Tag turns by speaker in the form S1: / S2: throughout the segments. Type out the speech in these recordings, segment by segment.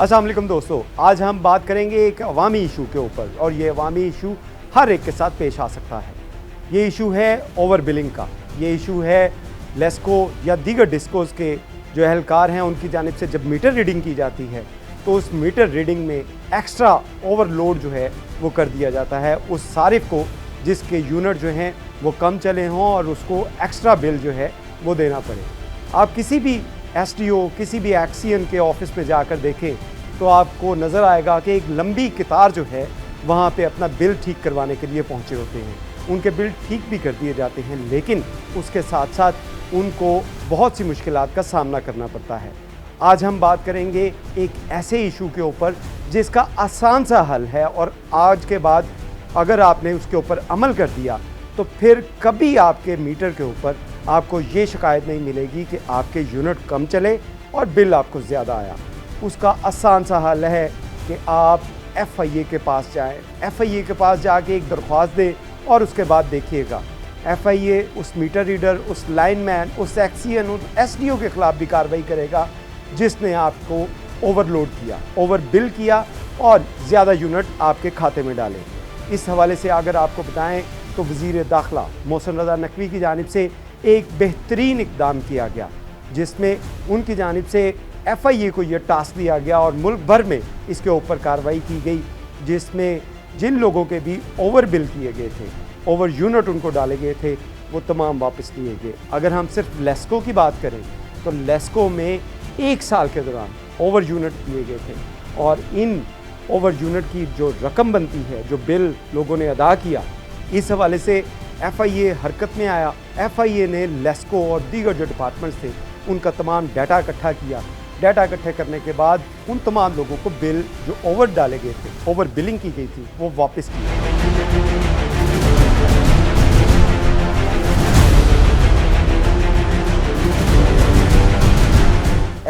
S1: अस्सलाम वालेकुम दोस्तों, आज हम बात करेंगे एक अवामी इशू के ऊपर और ये अवामी इशू हर एक के साथ पेश आ सकता है। ये इशू है ओवर बिलिंग का। ये इशू है लेस्को या दीगर डिस्कोस के जो एहलकार हैं उनकी जानिब से जब मीटर रीडिंग की जाती है तो उस मीटर रीडिंग में एक्स्ट्रा ओवरलोड जो है वो कर दिया जाता है उस सारिफ को जिसके यूनिट जो हैं वो कम चले हों और उसको एक्स्ट्रा बिल जो है वो देना पड़े। आप किसी भी एसडीओ किसी भी एक्सीएन के ऑफिस में जाकर देखें तो आपको नज़र आएगा कि एक लंबी कतार जो है वहाँ पे अपना बिल ठीक करवाने के लिए पहुँचे होते हैं। उनके बिल ठीक भी कर दिए जाते हैं लेकिन उसके साथ साथ उनको बहुत सी मुश्किलात का सामना करना पड़ता है। आज हम बात करेंगे एक ऐसे इशू के ऊपर जिसका आसान सा हल है और आज के बाद अगर आपने उसके ऊपर अमल कर दिया तो फिर कभी आपके मीटर के ऊपर आपको ये शिकायत नहीं मिलेगी कि आपके यूनिट कम चले और बिल आपको ज़्यादा आया। उसका आसान सा हल है कि आप एफआईए के पास जाएं। एफआईए के पास जाके एक दरख्वास्त दें और उसके बाद देखिएगा एफआईए उस मीटर रीडर, उस लाइनमैन, उस एक्सीएन, उस एसडीओ के ख़िलाफ़ भी कार्रवाई करेगा जिसने आपको ओवरलोड किया, ओवर बिल किया और ज़्यादा यूनिट आपके खाते में डाले। इस हवाले से अगर आपको बताएं तो वज़ीर दाखिला मोहसिन रज़ा नकवी की जानिब से एक बेहतरीन इक़दाम किया गया जिसमें उनकी जानिब से एफआईए को यह टास्क दिया गया और मुल्क भर में इसके ऊपर कार्रवाई की गई जिसमें जिन लोगों के भी ओवर बिल किए गए थे, ओवर यूनिट उनको डाले गए थे, वो तमाम वापस लिए गए। अगर हम सिर्फ लेस्को की बात करें तो लेस्को में 1 साल के दौरान ओवर यूनिट किए गए थे और इन ओवर यूनिट की जो रकम बनती है, जो बिल लोगों ने अदा किया, इस हवाले से एफआईए हरकत में आया। एफआईए ने लेस्को और दीगर जो डिपार्टमेंट्स थे उनका तमाम डाटा इकट्ठा किया। डाटा इकट्ठे करने के बाद उन तमाम लोगों को बिल जो ओवर डाले गए थे, ओवर बिलिंग की गई थी, वो वापस की।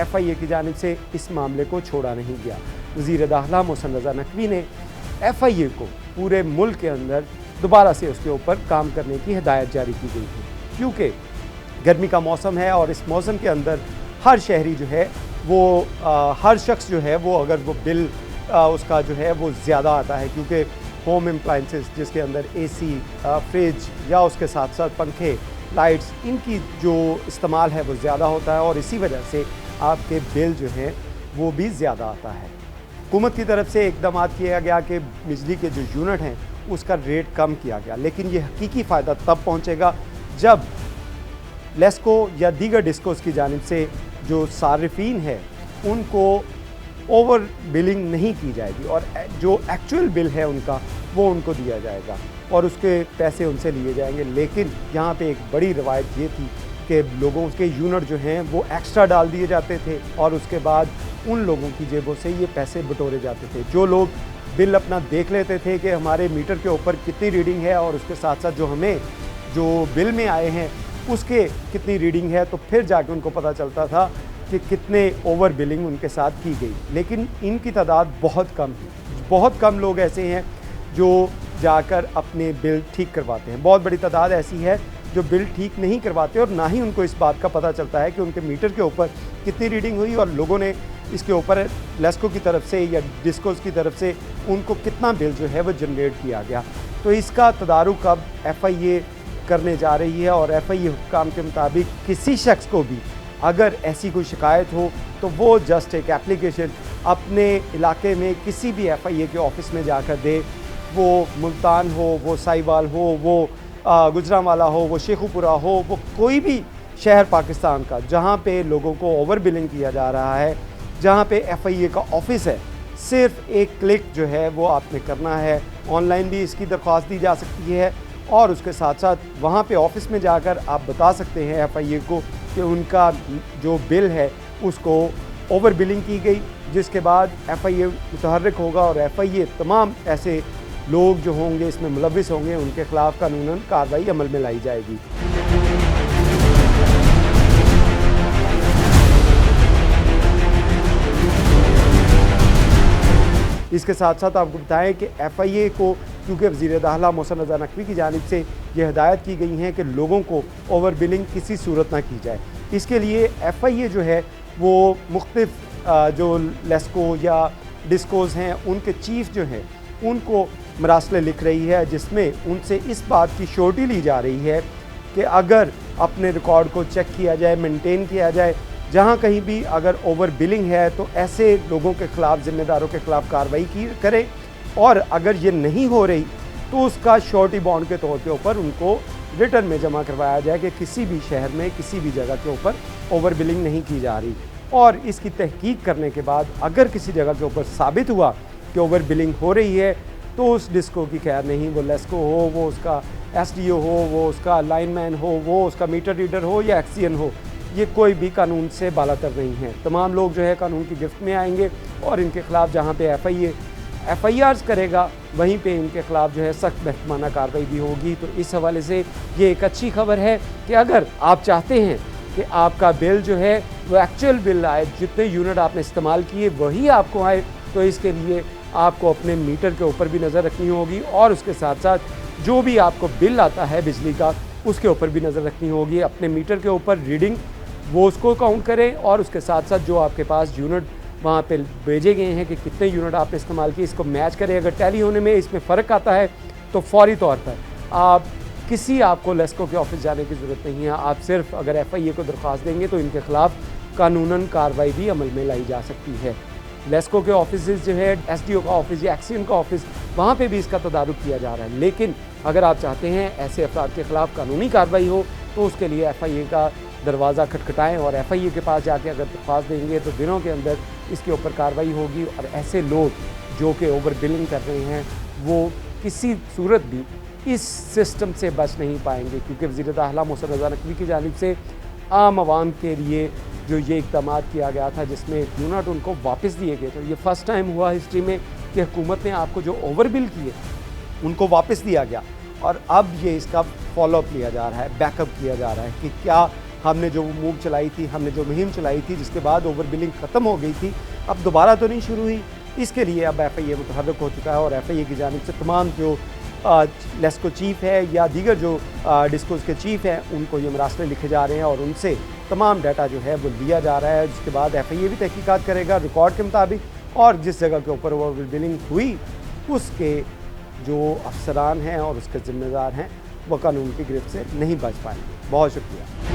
S1: एफआईए की जानिब से इस मामले को छोड़ा नहीं गया। वज़ीर दाखिला मोहसिन रज़ा नकवी ने एफआईए को पूरे मुल्क के अंदर दोबारा से उसके ऊपर काम करने की हिदायत जारी की गई थी क्योंकि गर्मी का मौसम है और इस मौसम के अंदर हर शहरी जो है वो हर शख्स जो है वो अगर वो बिल उसका जो है वो ज़्यादा आता है क्योंकि होम अप्लायंसेस जिसके अंदर एसी, फ्रिज या उसके साथ साथ पंखे, लाइट्स, इनकी जो इस्तेमाल है वो ज़्यादा होता है और इसी वजह से आपके बिल जो है वो भी ज़्यादा आता है। हुकूमत की तरफ से इक़दाम किया गया कि बिजली के जो यूनिट हैं उसका रेट कम किया गया लेकिन ये हकीकी फ़ायदा तब पहुँचेगा जब लेस्को या दीगर डिस्कोस की जानिब से जो सारिफीन है उनको ओवर बिलिंग नहीं की जाएगी और जो एक्चुअल बिल है उनका वो उनको दिया जाएगा और उसके पैसे उनसे लिए जाएंगे। लेकिन यहाँ पे एक बड़ी रवायत ये थी कि लोगों के यूनिट जो हैं वो एक्स्ट्रा डाल दिए जाते थे और उसके बाद उन लोगों की जेबों से ये पैसे बटोरे जाते थे। जो लोग बिल अपना देख लेते थे कि हमारे मीटर के ऊपर कितनी रीडिंग है और उसके साथ साथ जो हमें जो बिल में आए हैं उसके कितनी रीडिंग है, तो फिर जाके उनको पता चलता था कि कितने ओवर बिलिंग उनके साथ की गई। लेकिन इनकी तादाद बहुत कम है। बहुत कम लोग ऐसे हैं जो जाकर अपने बिल ठीक करवाते हैं। बहुत बड़ी तादाद ऐसी है जो बिल ठीक नहीं करवाते और ना ही उनको इस बात का पता चलता है कि उनके मीटर के ऊपर कितनी रीडिंग हुई और लोगों ने इसके ऊपर लेस्को की तरफ से या डिस्कोस की तरफ से उनको कितना बिल जो है वो जनरेट किया गया। तो इसका तदारुक अब एफआईए करने जा रही है और एफआईए हुक्काम के मुताबिक किसी शख्स को भी अगर ऐसी कोई शिकायत हो तो वो जस्ट एक एप्लीकेशन अपने इलाके में किसी भी एफआईए के ऑफिस में जाकर दे। वो मुल्तान हो, वो साहिवाल हो, वो गुजरांवाला हो, वो शेखुपुरा हो, वो कोई भी शहर पाकिस्तान का जहाँ पे लोगों को ओवर बिलिंग किया जा रहा है, जहाँ पे एफआईए का ऑफिस है, सिर्फ एक क्लिक जो है वो आपने करना है। ऑनलाइन भी इसकी दरख्वास्त दी जा सकती है और उसके साथ साथ वहाँ पे ऑफिस में जाकर आप बता सकते हैं एफआईए को कि उनका जो बिल है उसको ओवर बिलिंग की गई, जिसके बाद एफआईए मुतहर्रिक होगा और एफआईए तमाम ऐसे लोग जो होंगे इसमें मुलविस होंगे उनके खिलाफ कानूनन कार्रवाई अमल में लाई जाएगी। इसके साथ साथ आपको बताएं कि एफआईए को क्योंकि वज़ीर दाखिला मोहसिन रज़ा नकवी की जानिब से ये हिदायत की गई हैं कि लोगों को ओवर बिलिंग किसी सूरत ना की जाए। इसके लिए एफआईए जो है वो मुख्तलिफ जो लेस्को या डिस्कोज़ हैं उनके चीफ जो हैं उनको मरासले लिख रही है, जिसमें उनसे इस बात की श्योरिटी ली जा रही है कि अगर अपने रिकॉर्ड को चेक किया जाए, मेंटेन किया जाए, जहां कहीं भी अगर ओवर बिलिंग है तो ऐसे लोगों के ख़िलाफ़, ज़िम्मेदारों के ख़िलाफ़ कार्रवाई की करें, और अगर ये नहीं हो रही तो उसका श्योरिटी बॉन्ड के तौर के ऊपर उनको रिटर्न में जमा करवाया जाए कि किसी भी शहर में किसी भी जगह के ऊपर ओवर बिलिंग नहीं की जा रही। और इसकी तहकीक करने के बाद अगर किसी जगह के ऊपर साबित हुआ कि ओवर बिलिंग हो रही है तो उस डिस्को की खैर नहीं, वो लेस्को हो, वो उसका एसडीओ हो, वो उसका लाइनमैन हो, वो उसका मीटर रीडर हो या एक्सीएन हो, ये कोई भी कानून से बालातर नहीं है। तमाम लोग जो है कानून की गिरफ्त में आएंगे और इनके ख़िलाफ़ जहाँ पे एफआईआर्स करेगा वहीं पे इनके ख़िलाफ़ जो है सख्त महकमाना कार्रवाई भी होगी। तो इस हवाले से ये एक अच्छी खबर है कि अगर आप चाहते हैं कि आपका बिल जो है वो एक्चुअल बिल आए, जितने यूनिट आपने इस्तेमाल किए वही आपको आए, तो इसके लिए आपको अपने मीटर के ऊपर भी नज़र रखनी होगी और उसके साथ साथ जो भी आपको बिल आता है बिजली का उसके ऊपर भी नज़र रखनी होगी। अपने मीटर के ऊपर रीडिंग वो उसको काउंट करें और उसके साथ साथ जो आपके पास यूनिट वहाँ पे भेजे गए हैं कि कितने यूनिट आपने इस्तेमाल किए, इसको मैच करें। अगर टैली होने में इसमें फ़र्क आता है तो फौरी तौर पर आपको लेस्को के ऑफिस जाने की ज़रूरत नहीं है। आप सिर्फ अगर एफआईए को दरख्वास्त देंगे तो इनके ख़िलाफ़ कानूनन कार्रवाई भी अमल में लाई जा सकती है। लेस्को के ऑफिस जो है, एसडीओ का ऑफिस या एक्सीएन का ऑफिस, वहाँ पे भी इसका तदारुक किया जा रहा है। लेकिन अगर आप चाहते हैं ऐसे अफराद के ख़िलाफ़ कानूनी कार्रवाई हो तो उसके लिए एफआईए का दरवाज़ा खटखटाएं और एफआईए के पास जाके अगर दरख्वास्त देंगे तो दिनों के अंदर इसके ऊपर कार्रवाई होगी। और ऐसे लोग जो कि ओवर बिलिंग कर रहे हैं वो किसी सूरत भी इस सिस्टम से बच नहीं पाएंगे, क्योंकि वज़ीर दाखिला मोहसिन रज़ा नकवी की जानिब से आम आवाम के लिए जो ये इक़दाम किया गया था जिसमें यूनिट उनको वापस दिए गए थे, ये फ़र्स्ट टाइम हुआ हिस्ट्री में कि हुकूमत ने आपको जो ओवर बिल किए उनको वापस दिया गया। और अब ये इसका फॉलोअप लिया जा रहा है, बैकअप किया जा रहा है कि क्या हमने जो मूव चलाई थी, हमने जो मुहिम चलाई थी जिसके बाद ओवर बिलिंग ख़त्म हो गई थी, अब दोबारा तो नहीं शुरू हुई। इसके लिए अब एफआईए मुतहर्रिक हो चुका है और एफआईए की जानिब से तमाम जो लेस्को चीफ़ है या दीगर जो डिस्कोज़ के चीफ़ हैं उनको ये मरासले लिखे जा रहे हैं और उनसे तमाम डाटा जो है वो लिया जा रहा है, जिसके बाद एफआईए भी तहकीकात करेगा रिकॉर्ड के मुताबिक, और जिस जगह के ऊपर ओवर बिलिंग हुई उसके जो अफसरान हैं और उसके ज़िम्मेदार हैं वो कानून की गिरफ्त से नहीं बच पाएंगे। बहुत शुक्रिया।